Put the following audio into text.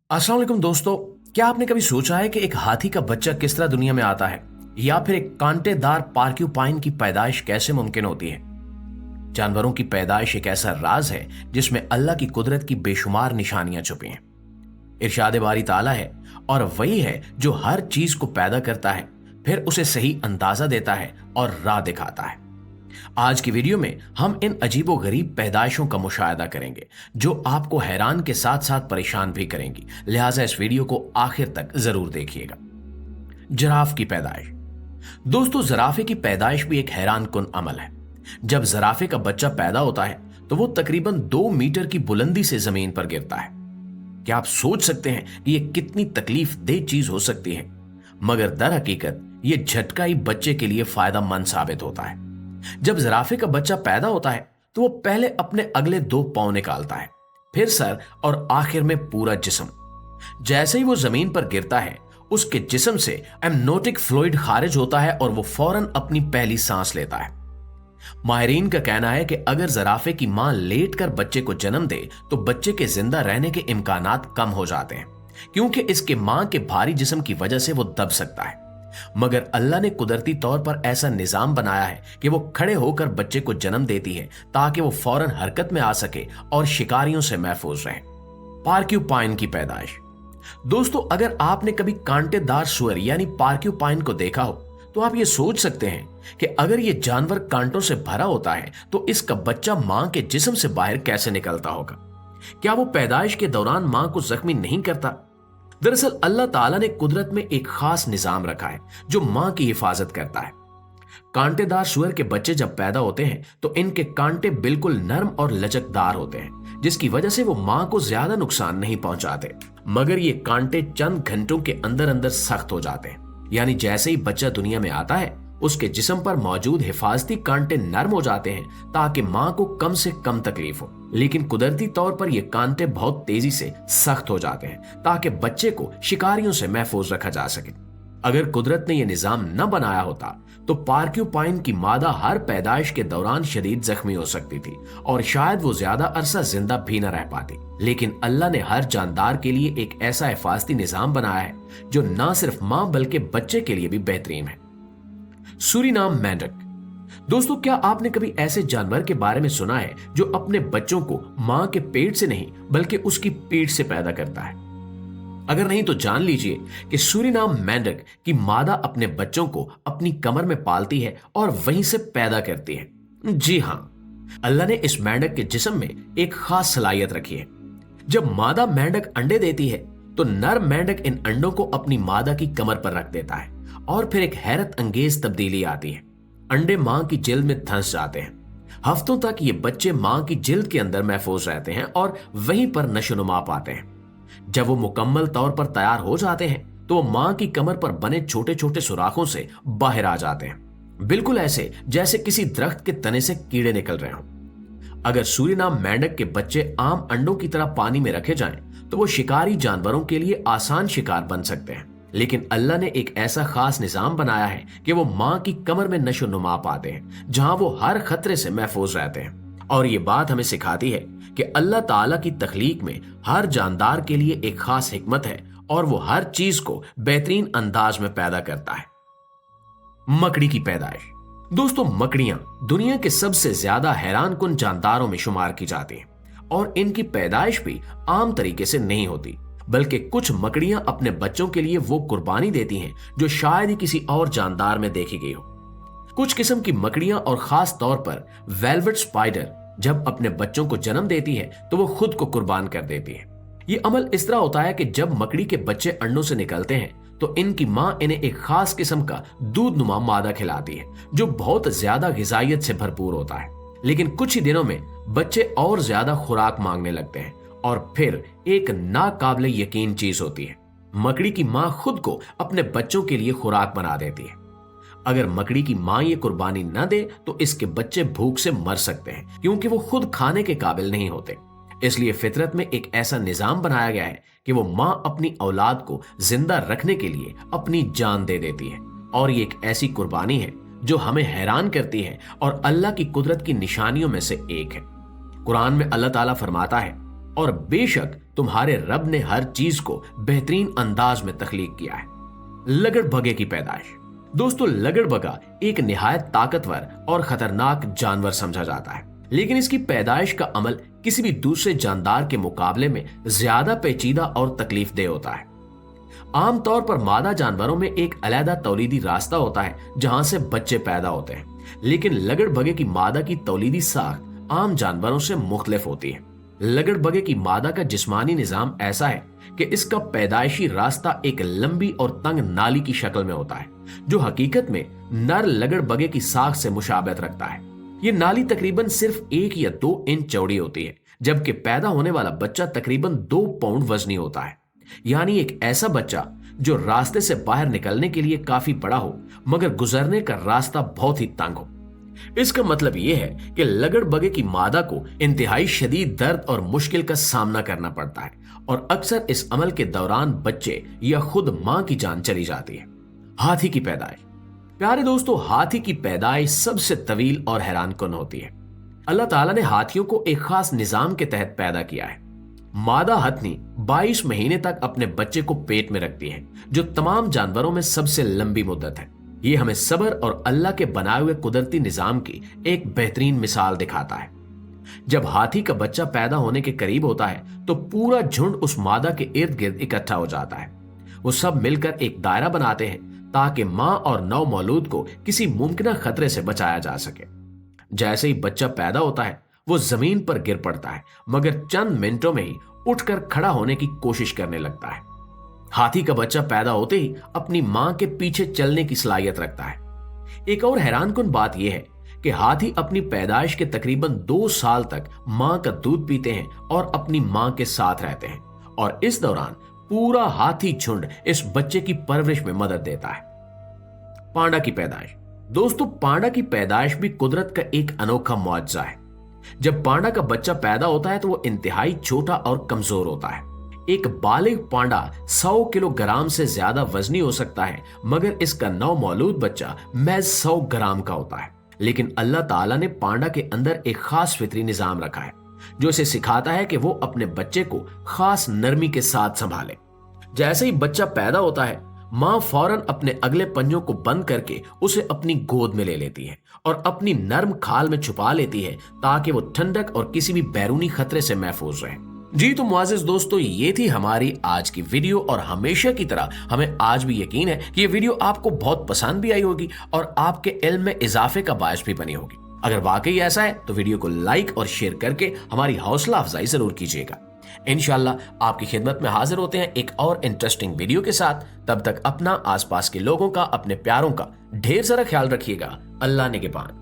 अस्सलाम वालेकुम दोस्तों। क्या आपने कभी सोचा है कि एक हाथी का बच्चा किस तरह दुनिया में आता है, या फिर एक कांटेदार पार्क्यूपाइन की पैदाइश कैसे मुमकिन होती है? जानवरों की पैदाइश एक ऐसा राज है जिसमें अल्लाह की कुदरत की बेशुमार निशानियां छुपी हैं। इरशाद बारी ताला है, और वही है जो हर चीज को पैदा करता है, फिर उसे सही अंदाजा देता है और राह दिखाता है। आज की वीडियो में हम इन अजीबो गरीब पैदाइशों का मुशाहिदा करेंगे जो आपको हैरान के साथ साथ परेशान भी करेंगी। लिहाजा इस वीडियो को आखिर तक जरूर देखिएगा। जिराफ की पैदाइश। दोस्तों, जिराफे की पैदाइश भी एक हैरान कुन अमल है। जब जिराफे का बच्चा पैदा होता है तो वो तकरीबन 2 मीटर की बुलंदी से जमीन पर गिरता है। क्या आप सोच सकते हैं कि यह कितनी तकलीफ दे चीज हो सकती है? मगर दर हकीकत ये झटका ही बच्चे के लिए फायदेमंद साबित होता है। जब जिराफे का बच्चा पैदा होता है तो वो पहले अपने अगले 2 पांव निकालता है, फिर सर और आखिर में पूरा जिस्म। जैसे ही वो जमीन पर गिरता है, उसके जिस्म से एमनोटिक फ्लूइड खारिज होता है और वो फौरन अपनी पहली सांस लेता है। माहिरीन का कहना है कि अगर जिराफे की मां लेट कर बच्चे को जन्म दे तो बच्चे के जिंदा रहने के इम्कानात कम हो जाते हैं, क्योंकि इसके मां के भारी जिस्म की वजह से वो दब सकता है। मगर अल्लाह ने कुदरती तौर पर ऐसा निजाम बनाया है कि वो खड़े होकर बच्चे को जन्म देती है ताकि वो फौरन हरकत में आ सके और शिकारियों से महफूज रहे। पार्क्यूपाइन की पैदाइश। दोस्तों, अगर आपने कभी कांटेदार सुअर यानी पार्क्यूपाइन को देखा हो तो आप ये सोच सकते हैं कि अगर ये जानवर कांटों से भरा होता है तो इसका बच्चा मां के जिस्म से बाहर कैसे निकलता होगा? क्या वो पैदाइश के दौरान मां को जख्मी नहीं करता? दरअसल अल्लाह ताला ने कुदरत में एक खास निजाम रखा है जो मां की हिफाजत करता है। कांटेदार सुअर के बच्चे जब पैदा होते हैं तो इनके कांटे बिल्कुल नरम और लचकदार होते हैं, जिसकी वजह से वो मां को ज्यादा नुकसान नहीं पहुंचाते। मगर ये कांटे चंद घंटों के अंदर अंदर सख्त हो जाते हैं, यानी जैसे ही बच्चा दुनिया में आता है उसके जिस्म पर मौजूद हिफाजती कांटे नरम हो जाते हैं ताकि मां को कम से कम तकलीफ हो। लेकिन कुदरती तौर पर ये कांटे बहुत तेजी से सख्त हो जाते हैं ताकि बच्चे को शिकारियों से महफूज रखा जा सके। अगर कुदरत ने यह निजाम न बनाया होता तो पार्क्यूपाइन की मादा हर पैदाइश के दौरान शदीद जख्मी हो सकती थी और शायद वो ज्यादा अरसा जिंदा भी न रह पाती। लेकिन अल्लाह ने हर जानदार के लिए एक ऐसा हिफाजती निजाम बनाया है जो न सिर्फ मां बल्कि बच्चे के लिए भी बेहतरीन है। सूरीनाम मेंढक। दोस्तों, क्या आपने कभी ऐसे जानवर के बारे में सुना है जो अपने बच्चों को मां के पेट से नहीं बल्कि उसकी पीठ से पैदा करता है? अगर नहीं तो जान लीजिए कि सूरीनाम मेंढक की मादा अपने बच्चों को अपनी कमर में पालती है और वहीं से पैदा करती है। जी हां, अल्लाह ने इस मेंढक के जिस्म में एक खास सलाहियत रखी है। जब मादा मेंढक अंडे देती है तो नर मेंढक इन अंडों को अपनी मादा की कमर पर रख देता है और फिर एक हैरत अंगेज तब्दीली आती है। अंडे मां की जिल्द में धंस जाते हैं। हफ्तों तक ये बच्चे मां की जिल्द के अंदर महफूज रहते हैं और वहीं पर नशोनुमा पाते हैं। जब वो मुकम्मल तौर पर तैयार हो जाते हैं तो वो मां की कमर पर बने छोटे छोटे सुराखों से बाहर आ जाते हैं, बिल्कुल ऐसे जैसे किसी दरख्त के तने से कीड़े निकल रहे हों। अगर सूरीनाम मेंढक के बच्चे आम अंडों की तरह पानी में रखे जाएं तो वो शिकारी जानवरों के लिए आसान शिकार बन सकते हैं। लेकिन अल्लाह ने एक ऐसा खास निजाम बनाया है कि वो मां की कमर में नशोनुमा पाते हैं, जहां वो हर खतरे से महफूज रहते हैं। और ये बात हमें सिखाती है कि अल्लाह ताला की तख्लीक में हर जानदार के लिए एक खास हिकमत है और वो हर चीज को बेहतरीन अंदाज में पैदा करता है। मकड़ी की पैदाइश। दोस्तों, मकड़ियां दुनिया के सबसे ज्यादा हैरान कुन जानदारों में शुमार की जाती हैं और इनकी पैदाइश भी आम तरीके से नहीं होती, बल्कि कुछ मकड़ियां अपने बच्चों के लिए वो कुर्बानी देती हैं जो शायद ही किसी और जानदार में देखी गई हो। कुछ किस्म की मकड़ियां और खास तौर पर वेलवेट स्पाइडर जब अपने बच्चों को जन्म देती है तो वो खुद को कुर्बान कर देती है। ये अमल इस तरह होता है कि जब मकड़ी के बच्चे अंडों से निकलते हैं तो इनकी मां इन्हें एक खास किस्म का दूध नुमा मादा खिलाती है जो बहुत ज्यादा गिजायत से भरपूर होता है। लेकिन कुछ ही दिनों में बच्चे और ज्यादा खुराक मांगने लगते हैं और फिर एक नाकाबिले यकीन चीज होती है, मकड़ी की मां खुद को अपने बच्चों के लिए खुराक बना देती है। अगर मकड़ी की मां ये कुर्बानी न दे तो इसके बच्चे भूख से मर सकते हैं, क्योंकि वो खुद खाने के काबिल नहीं होते। इसलिए फितरत में एक ऐसा निजाम बनाया गया है कि वो मां अपनी औलाद को जिंदा रखने के लिए अपनी जान दे देती है। और ये एक ऐसी कुर्बानी है जो हमें हैरान करती है और अल्लाह की कुदरत की निशानियों में से एक है। कुरान में अल्लाह ताला फरमाता है, और बेशक तुम्हारे रब ने हर चीज को बेहतरीन अंदाज में तख्लीक किया है। लगड़बगे की पैदाइश। दोस्तों, लगड़बगा एक निहायत ताकतवर और खतरनाक जानवर समझा जाता है, लेकिन इसकी पैदाइश का अमल किसी भी दूसरे जानदार के मुकाबले में ज्यादा पेचीदा और तकलीफदेह होता है। आमतौर पर मादा जानवरों में एक अलहदा तौलीदी रास्ता होता है जहां से बच्चे पैदा होते हैं, लेकिन लगड़बगे की मादा की तौलीदी साख आम जानवरों से मुख्तलिफ होती है। लगड़बगे की मादा का जिस्मानी निजाम ऐसा है कि इसका पैदाइशी रास्ता एक लंबी और तंग नाली की शक्ल में होता है, जो हकीकत में नर लगड़बगे की साख से मुशाबहत रखता है। ये नाली तकरीबन सिर्फ 1 या 2 इंच चौड़ी होती है, जबकि पैदा होने वाला बच्चा तकरीबन 2 पाउंड वजनी होता है। यानी एक ऐसा बच्चा जो रास्ते से बाहर निकलने के लिए काफी बड़ा हो, मगर गुजरने का रास्ता बहुत ही तंग हो। इसका मतलब यह है कि लगड़बगे की मादा को इंतहाई शदीद दर्द और मुश्किल का सामना करना पड़ता है, और अक्सर इस अमल के दौरान बच्चे या खुद मां की जान चली जाती है। हाथी की पैदाइश। प्यारे दोस्तों, हाथी की पैदाइश सबसे तवील और हैरानकुन होती है। अल्लाह ताला ने हाथियों को एक खास निजाम के तहत पैदा किया है। मादा हथनी 22 महीने तक अपने बच्चे को पेट में रखती है, जो तमाम जानवरों में सबसे लंबी मुद्दत है। ये हमें सब्र और अल्लाह के बनाए हुए कुदरती निजाम की एक बेहतरीन मिसाल दिखाता है। जब हाथी का बच्चा पैदा होने के करीब होता है तो पूरा झुंड उस मादा के इर्द गिर्द इकट्ठा हो जाता है। वो सब मिलकर एक दायरा बनाते हैं ताकि मां और नव मौलूद को किसी मुमकिन खतरे से बचाया जा सके। जैसे ही बच्चा पैदा होता है वो जमीन पर गिर पड़ता है, मगर चंद मिनटों में ही उठकर खड़ा होने की कोशिश करने लगता है। हाथी का बच्चा पैदा होते ही अपनी मां के पीछे चलने की सलाहियत रखता है। एक और हैरानकुन बात यह है कि हाथी अपनी पैदाइश के तकरीबन 2 साल तक मां का दूध पीते हैं और अपनी मां के साथ रहते हैं, और इस दौरान पूरा हाथी झुंड इस बच्चे की परवरिश में मदद देता है। पांडा की पैदाइश। दोस्तों, पांडा की पैदाइश भी कुदरत का एक अनोखा मुआजिजा है। जब पांडा का बच्चा पैदा होता है तो वो इंतहाई छोटा और कमजोर होता है। एक बालिग पांडा 100 किलोग्राम से ज्यादा वजनी हो सकता है, मगर इसका नव मौलूद बच्चा महज 100 ग्राम का होता है। लेकिन अल्लाह ताला ने पांडा के अंदर एक खास फितरी निजाम रखा है, जो इसे सिखाता है कि वो अपने बच्चे को खास नरमी के साथ संभाले। जैसे ही बच्चा पैदा होता है, मां फौरन अपने अगले पंजों को बंद करके उसे अपनी गोद में ले लेती है और अपनी नर्म खाल में छुपा लेती है, ताकि वो ठंडक और किसी भी बैरूनी खतरे से महफूज रहे। जी तो मुआज़िज़ दोस्तों, ये थी हमारी आज की वीडियो, और हमेशा की तरह हमें आज भी यकीन है कि ये वीडियो आपको बहुत पसंद भी आई होगी और आपके इल्म में इजाफे का बायस भी बनी होगी। अगर वाकई ऐसा है तो वीडियो को लाइक और शेयर करके हमारी हौसला अफजाई जरूर कीजिएगा। इंशाल्लाह आपकी खिदमत में हाजिर होते हैं एक और इंटरेस्टिंग वीडियो के साथ। तब तक अपना, आसपास के लोगों का, अपने प्यारों का ढेर सारा ख्याल रखिएगा। अल्लाह निगहबान।